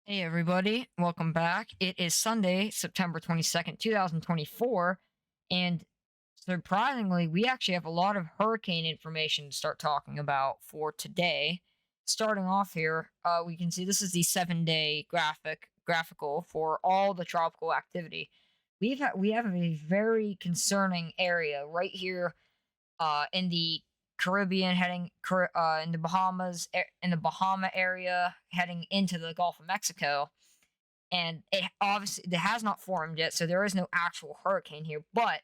Hey everybody, welcome back. It is Sunday, September 22nd, 2024, and surprisingly, we actually have a lot of hurricane information to start talking about for today. Starting off here, we can see this is the 7-day graphical for all the tropical activity. We have a very concerning area right here in the Caribbean, in the Bahamas, in the Bahama area, heading into the Gulf of Mexico. And it has not formed yet, so there is no actual hurricane here. But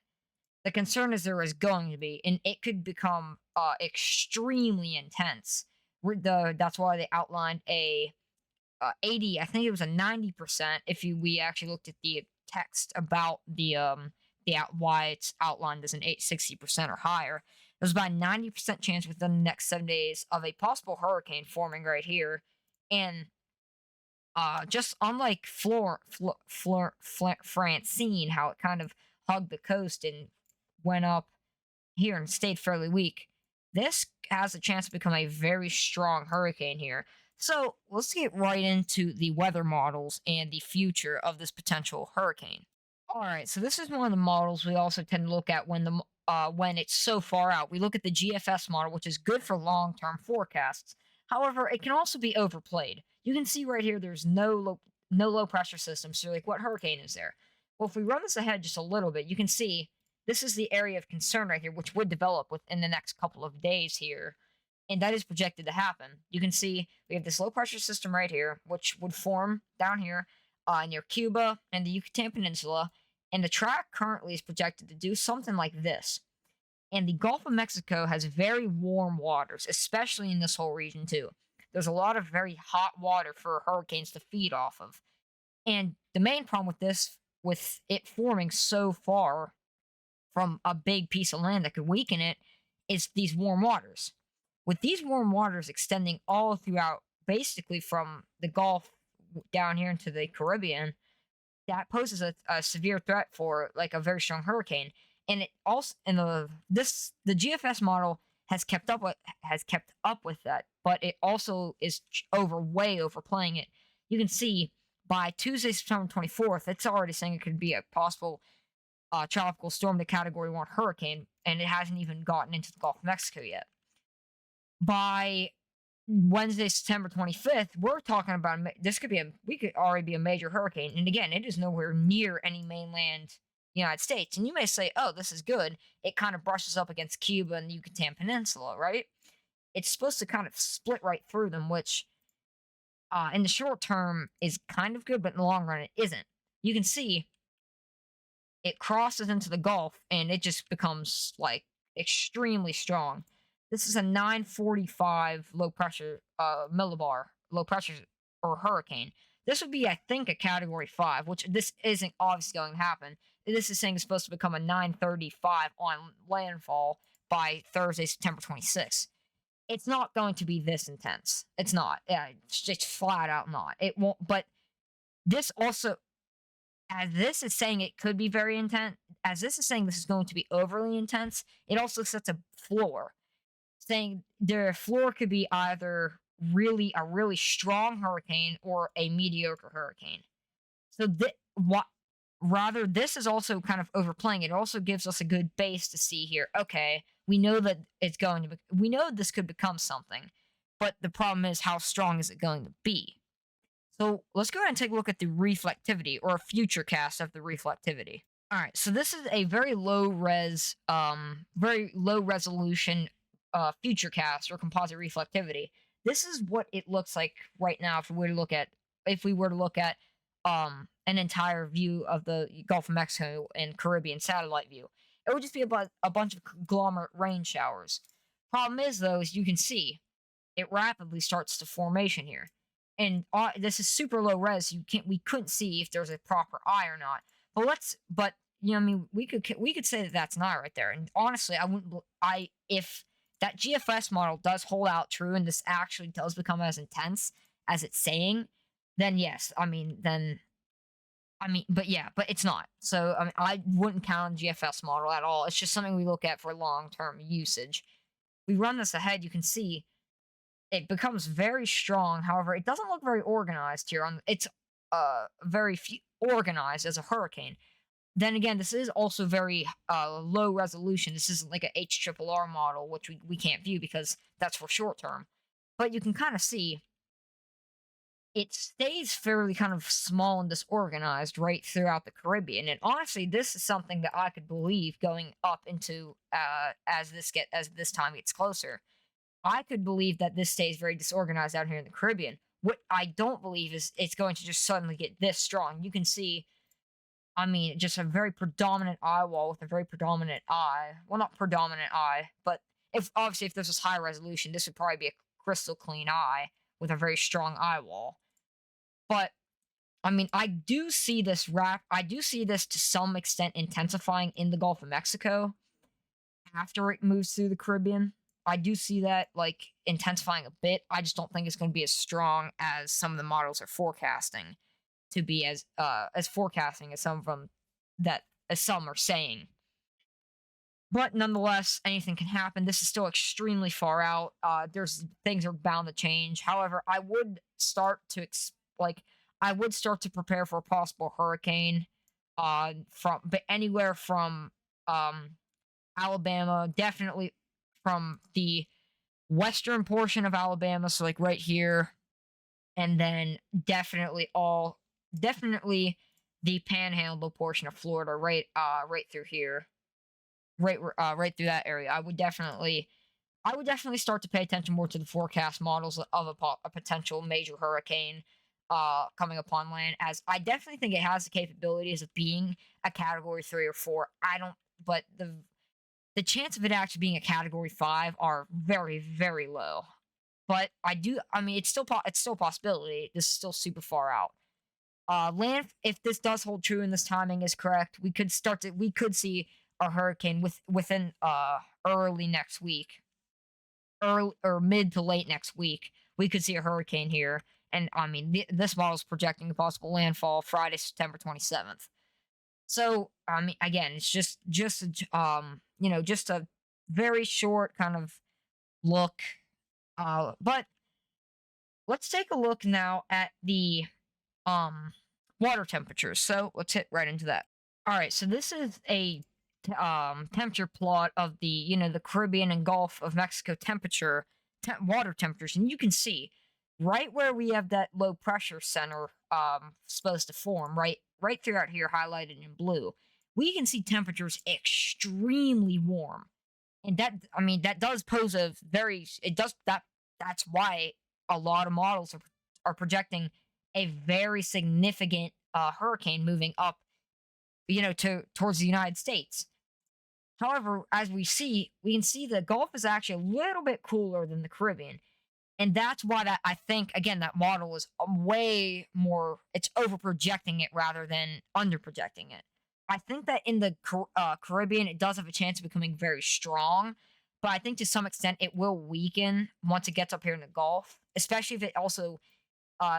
the concern is there is going to be, and it could become extremely intense. That's why they outlined a 80. I think it was a 90%. If we actually looked at the text about why it's outlined as an 60% or higher, there's about a 90% chance within the next 7 days of a possible hurricane forming right here, and just unlike Francine, how it kind of hugged the coast and went up here and stayed fairly weak. This has a chance to become a very strong hurricane here. So let's get right into the weather models and the future of this potential hurricane. All right, so this is one of the models we also tend to look at when it's so far out. We look at the GFS model, which is good for long-term forecasts. However, it can also be overplayed. You can see right here, there's no low pressure system. So, you're like, what hurricane is there? Well, if we run this ahead just a little bit, you can see this is the area of concern right here, which would develop within the next couple of days here, and that is projected to happen. You can see we have this low pressure system right here, which would form down here near Cuba and the Yucatan Peninsula, and the track currently is projected to do something like this. And the Gulf of Mexico has very warm waters, especially in this whole region, too. There's a lot of very hot water for hurricanes to feed off of. And the main problem with this, with it forming so far from a big piece of land that could weaken it, is these warm waters. With these warm waters extending all throughout, basically from the Gulf down here into the Caribbean, that poses a severe threat for like a very strong hurricane. And it also and the GFS model has kept up with that, but it also is way overplaying it. You can see by Tuesday, September 24th, it's already saying it could be a possible tropical storm to Category 1 hurricane, and it hasn't even gotten into the Gulf of Mexico yet. By Wednesday, September 25th, we're talking about this could be we could already be a major hurricane. And again, it is nowhere near any mainland United States. And you may say, oh, this is good. It kind of brushes up against Cuba and the Yucatan Peninsula, right? It's supposed to kind of split right through them, which in the short term is kind of good, but in the long run, it isn't. You can see it crosses into the Gulf and it just becomes like extremely strong. This is a 945 low pressure millibar low pressure or hurricane. This would be, I think, a Category 5, which this isn't obviously going to happen. This is saying it's supposed to become a 935 on landfall by Thursday, September 26th. It's not going to be this intense. It's not. Yeah, it's flat out not. It won't. But this also, as this is saying it could be very intense, as this is saying this is going to be overly intense, it also sets a floor, saying their floor could be either a really strong hurricane or a mediocre hurricane. So what rather this is also kind of overplaying. It also gives us a good base to see here. Okay, we know that we know this could become something, but the problem is how strong is it going to be? So let's go ahead and take a look at the reflectivity or a future cast of the reflectivity. All right, so this is a very low resolution future cast or composite reflectivity. This is what it looks like right now if we were to look at an entire view of the Gulf of Mexico and Caribbean satellite view. It would just be about a bunch of conglomerate rain showers. Problem is, though, as you can see, it rapidly starts to formation here, and this is super low res. We couldn't see if there's a proper eye or not. But I mean, we could say that that's an eye right there. And honestly, I wouldn't. I if that GFS model does hold out true and this actually does become as intense as it's saying, then yes, but yeah, but it's not. So I mean, I wouldn't count on the GFS model at all. It's just something we look at for long term usage. We run this ahead, you can see it becomes very strong. However, it doesn't look very organized here. On it's very few organized as a hurricane. Then again, this is also very low resolution. This isn't like a HRRR model, which we can't view because that's for short term. But you can kind of see it stays fairly kind of small and disorganized right throughout the Caribbean. And honestly, this is something that I could believe going up into as this time gets closer. I could believe that this stays very disorganized out here in the Caribbean. What I don't believe is it's going to just suddenly get this strong. You can see, I mean, just a very predominant eye wall with a very predominant eye. Well, not predominant eye, but if obviously if this was high resolution, this would probably be a crystal clean eye with a very strong eye wall. But I mean, I do see this to some extent intensifying in the Gulf of Mexico after it moves through the Caribbean. I do see that like intensifying a bit. I just don't think it's going to be as strong as some of the models are forecasting to be as forecasting as some of them that as some are saying. But nonetheless, anything can happen. This is still extremely far out. There's things are bound to change. However, like I would start to prepare for a possible hurricane. From but anywhere from um Alabama, definitely from the western portion of Alabama, so like right here, and then definitely the panhandle portion of Florida, right through here, right through that area. I would definitely start to pay attention more to the forecast models of a potential major hurricane coming upon land, as I definitely think it has the capabilities of being a category 3 or 4. I don't but the chance of it actually being a category 5 are very very low. But I mean it's still a possibility. This is still super far out. Land if this does hold true and this timing is correct, we could see a hurricane within early next week, early or mid to late next week. We could see a hurricane here, and I mean this model is projecting a possible landfall Friday, September 27th. So I mean, again, it's just a very short kind of look. But let's take a look now at the um water temperatures. So let's hit right into that. All right, so this is a temperature plot of the the Caribbean and Gulf of Mexico water temperatures, and you can see right where we have that low pressure center supposed to form, right throughout here highlighted in blue. We can see temperatures extremely warm, and that I mean that does pose a very it does that that's why a lot of models are projecting a very significant hurricane moving up, to towards the United States. However, as we can see the Gulf is actually a little bit cooler than the Caribbean. And that's why that I think again that model is way more it's over projecting it rather than under projecting it. I think that in the Caribbean it does have a chance of becoming very strong, but I think to some extent it will weaken once it gets up here in the Gulf, especially if it also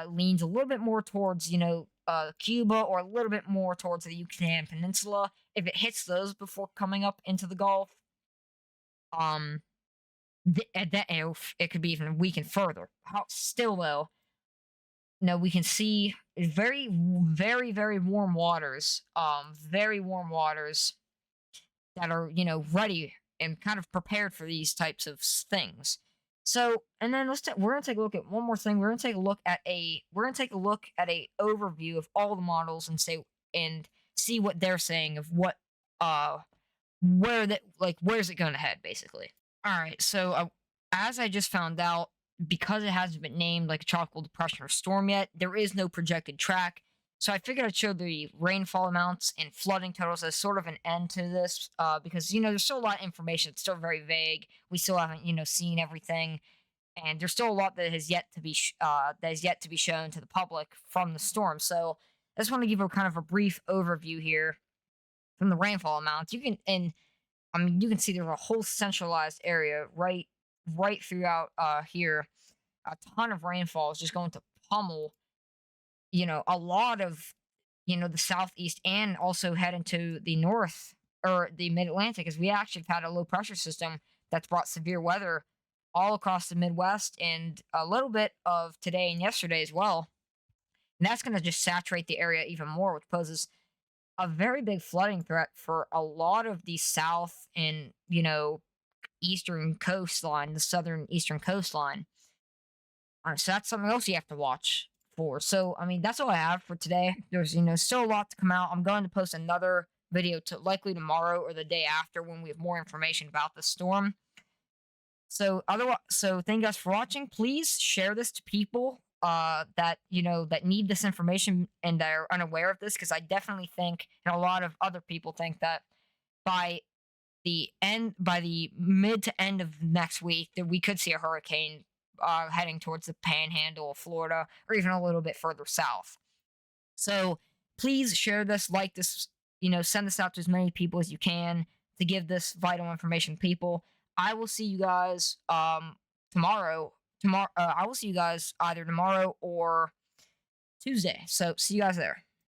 leans a little bit more towards Cuba or a little bit more towards the Yucatan Peninsula. If it hits those before coming up into the Gulf, um, at that it could be even weakened further. Still though, we can see very very very warm waters, very warm waters that are ready and kind of prepared for these types of things. So, and then we're gonna take a look at one more thing. We're gonna take a look at a overview of all the models and see what they're saying of what where's it going to head basically. All right, so as I just found out, because it hasn't been named like a tropical depression or storm yet, there is no projected track. So I figured I'd show the rainfall amounts and flooding totals as sort of an end to this, because there's still a lot of information. It's still very vague. We still haven't seen everything, and there's still a lot that has yet to be shown to the public from the storm. So I just want to give a kind of a brief overview here from the rainfall amounts. I mean, you can see there's a whole centralized area right throughout here. A ton of rainfall is just going to pummel, a lot of, the southeast and also head into the north or the mid Atlantic, as we actually have had a low pressure system that's brought severe weather all across the Midwest and a little bit of today and yesterday as well. And that's going to just saturate the area even more, which poses a very big flooding threat for a lot of the south and, eastern coastline, the southern eastern coastline. So that's something else you have to watch for. So, I mean, that's all I have for today. There's, still a lot to come out. I'm going to post another video to likely tomorrow or the day after when we have more information about the storm. So thank you guys for watching. Please share this to people that that need this information and that are unaware of this, because I definitely think, and a lot of other people think, that by by the mid to end of next week, that we could see a hurricane heading towards the panhandle of Florida or even a little bit further south. So please share this, like this, send this out to as many people as you can to give this vital information to people. I will see you guys tomorrow. I will see you guys either tomorrow or Tuesday. So see you guys there.